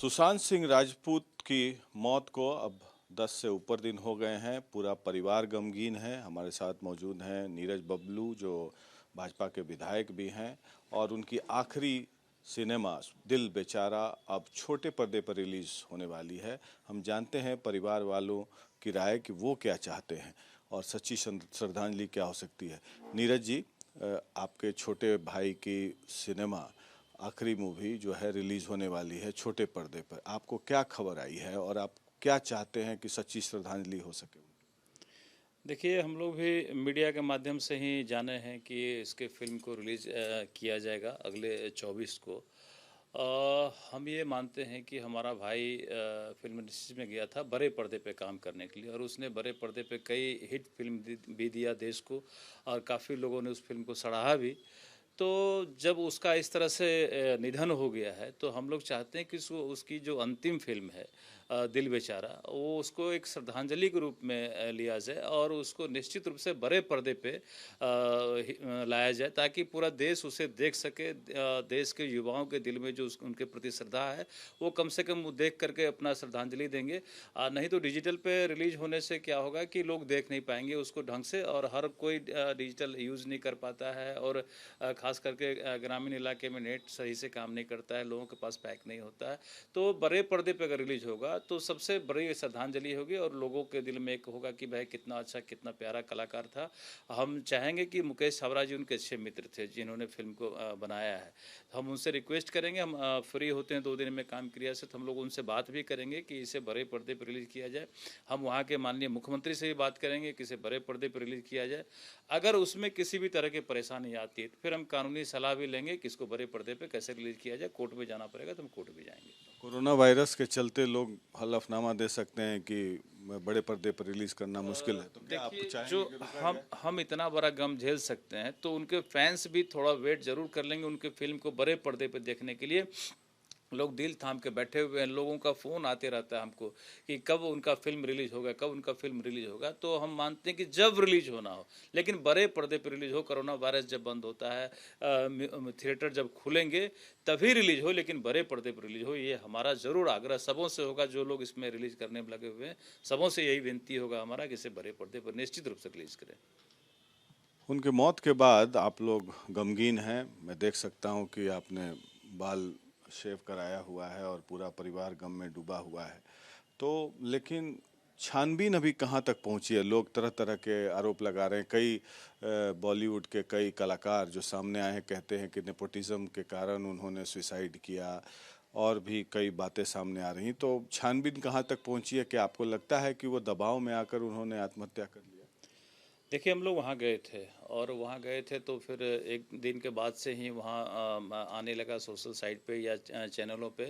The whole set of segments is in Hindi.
सुशांत सिंह राजपूत की मौत को अब 10 से ऊपर दिन हो गए हैं। पूरा परिवार गमगीन है। हमारे साथ मौजूद हैं नीरज बबलू जो भाजपा के विधायक भी हैं और उनकी आखिरी सिनेमा दिल बेचारा अब छोटे पर्दे पर रिलीज होने वाली है। हम जानते हैं परिवार वालों की राय कि वो क्या चाहते हैं और सच्ची श्रद्धांजलि क्या हो सकती है। नीरज जी, आपके छोटे भाई की सिनेमा आखिरी मूवी जो है रिलीज होने वाली है छोटे पर्दे पर, आपको क्या खबर आई है और आप क्या चाहते हैं कि सच्ची श्रद्धांजलि हो सके? देखिए, हम लोग भी मीडिया के माध्यम से ही जाने हैं कि इसके फ़िल्म को रिलीज़ किया जाएगा अगले 24 को। हम ये मानते हैं कि हमारा भाई फ़िल्म इंडस्ट्री में गया था बड़े पर्दे पे काम करने के लिए और उसने बड़े पर्दे पे कई हिट फ़िल्म भी दिया देश को और काफ़ी लोगों ने उस फ़िल्म को सराहा भी। तो जब उसका इस तरह से निधन हो गया है तो हम लोग चाहते हैं कि उसकी जो अंतिम फ़िल्म है दिल बेचारा, वो उसको एक श्रद्धांजलि के रूप में लिया जाए और उसको निश्चित रूप से बड़े पर्दे पे लाया जाए ताकि पूरा देश उसे देख सके। देश के युवाओं के दिल में जो उनके प्रति श्रद्धा है वो कम से कम वो देख करके अपना श्रद्धांजलि देंगे। नहीं तो डिजिटल पे रिलीज होने से क्या होगा कि लोग देख नहीं पाएंगे उसको ढंग से और हर कोई डिजिटल यूज़ नहीं कर पाता है और खास करके ग्रामीण इलाके में नेट सही से काम नहीं करता है, लोगों के पास पैक नहीं होता है। तो बड़े पर्दे पे अगर रिलीज होगा तो सबसे बड़ी श्रद्धांजलि होगी और लोगों के दिल में एक होगा कि भाई कितना अच्छा कितना प्यारा कलाकार था। हम चाहेंगे कि मुकेश छाबड़ा जी उनके अच्छे मित्र थे जिन्होंने फिल्म को बनाया है। हम उनसे रिक्वेस्ट करेंगे, हम फ्री होते हैं 2 दिन में काम क्रिया से, तो हम लोग उनसे बात भी करेंगे कि इसे बड़े पर्दे पर रिलीज किया जाए। हम वहाँ के माननीय मुख्यमंत्री से भी बात करेंगे कि इसे बड़े पर्दे पर रिलीज किया जाए। अगर उसमें किसी भी तरह की परेशानी आती है तो फिर हम कानूनी सलाह भी लेंगे कि इसको बड़े पर्दे पे कैसे रिलीज किया जाए। कोर्ट में जाना पड़ेगा तो हम कोर्ट भी जाएंगे। कोरोना वायरस के चलते लोग हलफनामा दे सकते हैं कि बड़े पर्दे पर रिलीज करना मुश्किल है, तो क्या आप देखिए, जो चाहेंगे कि रुका हम जाए? हम इतना बड़ा गम झेल सकते हैं तो उनके फैंस भी थोड़ा वेट जरूर कर लेंगे उनके फिल्म को बड़े पर्दे पे देखने के लिए। लोग दिल थाम के बैठे हुए हैं, लोगों का फ़ोन आते रहता है हमको कि कब उनका फ़िल्म रिलीज़ होगा, कब उनका फ़िल्म रिलीज़ होगा। तो हम मानते हैं कि जब रिलीज़ होना हो, लेकिन बड़े पर्दे पर रिलीज़ हो। कोरोना वायरस जब बंद होता है, थिएटर जब खुलेंगे तभी रिलीज़ हो, लेकिन बड़े पर्दे पर रिलीज़ हो, ये हमारा ज़रूर आग्रह सबों से होगा। जो लोग इसमें रिलीज़ करने में लगे हुए हैं सबों से यही विनती होगा हमारा कि इसे बड़े पर्दे पर निश्चित रूप से रिलीज़ करें। उनके मौत के बाद आप लोग गमगीन हैं। मैं देख सकता हूं कि आपने बाल शेव कराया हुआ है और पूरा परिवार गम में डूबा हुआ है। तो लेकिन छानबीन अभी कहाँ तक पहुंची है? लोग तरह तरह के आरोप लगा रहे हैं। कई बॉलीवुड के कई कलाकार जो सामने आए हैं कहते हैं कि नेपोटिज्म के कारण उन्होंने सुसाइड किया और भी कई बातें सामने आ रही हैं। तो छानबीन कहाँ तक पहुंची है? क्या आपको लगता है कि वो दबाव में आकर उन्होंने आत्महत्या कर लिया? देखिए, हम लोग वहाँ गए थे और वहाँ गए थे तो फिर एक दिन के बाद से ही वहाँ आने लगा सोशल साइट पे या चैनलों पे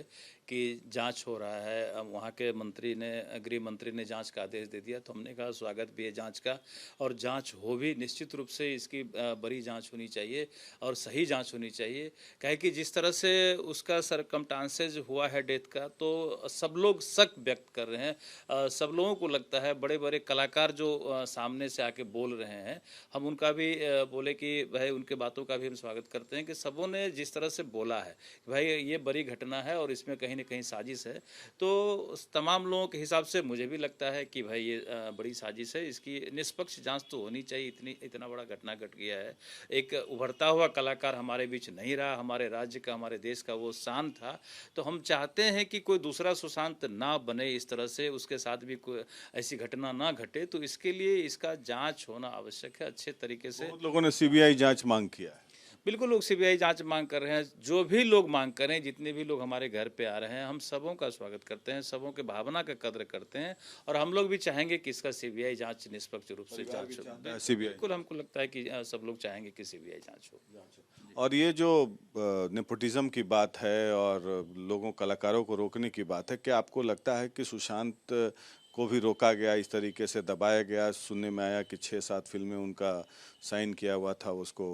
कि जांच हो रहा है। वहाँ के मंत्री ने, गृह मंत्री ने जांच का आदेश दे दिया। तो हमने कहा स्वागत भी है जांच का और जांच हो भी। निश्चित रूप से इसकी बड़ी जांच होनी चाहिए और सही जांच होनी चाहिए। कहे कि जिस तरह से उसका सरकमस्टांसेस हुआ है डेथ का, तो सब लोग शक व्यक्त कर रहे हैं। सब लोगों को लगता है, बड़े बड़े कलाकार जो सामने से आके बोल रहे हैं, हम उनका भी बोले कि भाई उनके बातों का भी हम स्वागत करते हैं कि सबों ने जिस तरह से बोला है कि भाई ये बड़ी घटना है और इसमें कहीं ना कहीं साजिश है। तो तमाम लोगों के हिसाब से मुझे भी लगता है कि भाई ये बड़ी साजिश है। इसकी निष्पक्ष जांच तो होनी चाहिए। इतना बड़ा घटना घट गया है। एक उभरता हुआ कलाकार हमारे बीच नहीं रहा, हमारे राज्य का, हमारे देश का वो शान था। तो हम चाहते हैं कि कोई दूसरा सुशांत ना बने, इस तरह से उसके साथ भी कोई ऐसी घटना ना घटे। तो इसके लिए इसका जांच होना आवश्यक है अच्छे तरीके से। बहुत लोगों ने सीबीआई जांच मांग किया है। बिल्कुल, लोग सीबीआई जांच मांग कर रहे हैं। जो भी लोग मांग कर रहे हैं, जितने भी लोग हमारे घर पे आ रहे हैं, हम सबों का स्वागत करते हैं, सबों के भावना का कद्र करते हैं और हम लोग भी चाहेंगे कि इसका सीबीआई जांच निष्पक्ष रूप से परिवार भी जांच हो। चाहता है सीबीआई। बिल्कुल, हमको लगता है कि सब लोग चाहेंगे कि सीबीआई जांच हो। और ये जो नेपोटिज्म की बात है और लोगों कलाकारों को रोकने की बात है, क्या आपको लगता है कि सुशांत को भी रोका गया, इस तरीके से दबाया गया? सुनने में आया कि 6-7 फिल्में उनका साइन किया हुआ था, उसको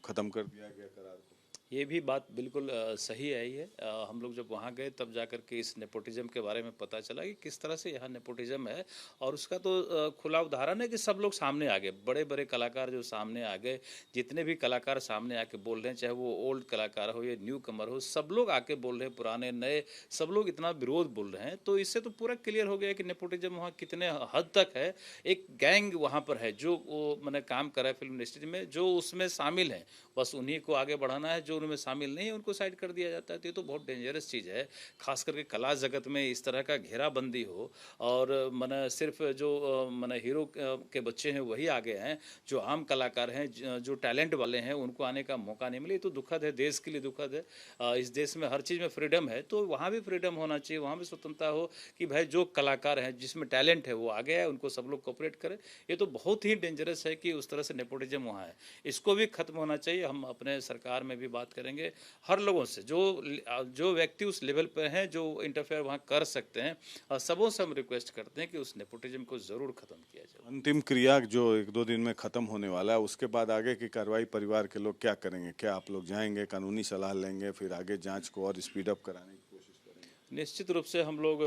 खत्म कर दिया गया करार को। ये भी बात बिल्कुल सही है। ये हम लोग जब वहाँ गए तब जाकर के इस नेपोटिज्म के बारे में पता चला कि किस तरह से यहाँ नेपोटिज्म है। और उसका तो खुला उदाहरण है कि सब लोग सामने आ गए, बड़े बड़े कलाकार जो सामने आ गए, जितने भी कलाकार सामने आके बोल रहे हैं, चाहे वो ओल्ड कलाकार हो या न्यू कमर हो, सब लोग आके बोल रहे हैं, पुराने नए सब लोग इतना विरोध बोल रहे हैं। तो इससे तो पूरा क्लियर हो गया कि नेपोटिज्म वहाँ कितने हद तक है। एक गैंग वहाँ पर है जो वो मैंने काम करा है फिल्म इंडस्ट्री में, जो उसमें शामिल है, बस उन्हीं को आगे बढ़ाना है, जो उनमें शामिल नहीं है उनको साइड कर दिया जाता है। तो ये तो बहुत डेंजरस चीज़ है, खास करके कला जगत में इस तरह का घेराबंदी हो और मैंने सिर्फ जो मैंने हीरो के बच्चे हैं वही आगे हैं, जो आम कलाकार हैं, जो टैलेंट वाले हैं, उनको आने का मौका नहीं मिले। तो दुखद है, देश के लिए दुखद है। इस देश में हर चीज़ में फ्रीडम है, तो वहाँ भी फ्रीडम होना चाहिए, वहाँ भी स्वतंत्रता हो कि भाई जो कलाकार हैं, जिसमें टैलेंट है वो आगे है, उनको सब लोग कोऑपरेट करें। ये तो बहुत ही डेंजरस है कि उस तरह से नेपोटिज्म वहाँ है, इसको भी खत्म होना चाहिए। हम अपने सरकार में भी बात करेंगे, हर लोगों से, जो व्यक्ति उस लेवल पर हैं, जो इंटरफेयर वहाँ कर सकते हैं, सबों से हम रिक्वेस्ट करते हैं कि उस नेपोटिज्म को ज़रूर ख़त्म किया जाए। अंतिम क्रिया जो 1-2 दिन में खत्म होने वाला है, उसके बाद आगे की कार्रवाई परिवार के लोग क्या करेंगे? क्या आप लोग जाएंगे, कानूनी सलाह लेंगे, फिर आगे जांच को और स्पीड अप कराने की कोशिश करेंगे? निश्चित रूप से हम लोग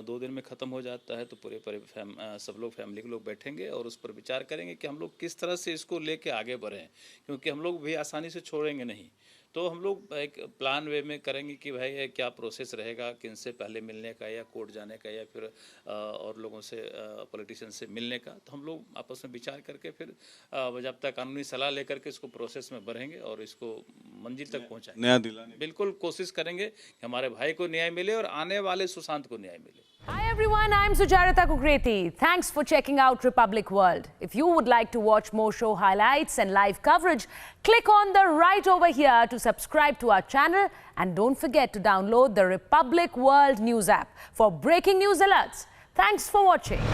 2 दिन में ख़त्म हो जाता है तो पूरे सब लोग फैमिली के लोग बैठेंगे और उस पर विचार करेंगे कि हम लोग किस तरह से इसको लेके आगे बढ़ें, क्योंकि हम लोग भी आसानी से छोड़ेंगे नहीं। तो हम लोग एक प्लान वे में करेंगे कि भाई ये क्या प्रोसेस रहेगा, किन से पहले मिलने का या कोर्ट जाने का या फिर और लोगों से पॉलिटिशियन से मिलने का। तो हम लोग आपस में विचार करके फिर बाज़ाब्ता कानूनी सलाह लेकर के इसको प्रोसेस में बढ़ेंगे और इसको मंजिल तक पहुँचाएंगे। न्याय दिलाने बिल्कुल कोशिश करेंगे कि हमारे भाई को न्याय मिले और आने वाले सुशांत को न्याय मिले। Hi everyone, I'm Sujarita Kukreti. Thanks for checking out Republic World. If you would like to watch more show highlights and live coverage, click on the right over here to subscribe to our channel, and don't forget to download the Republic World News app for breaking news alerts. Thanks for watching.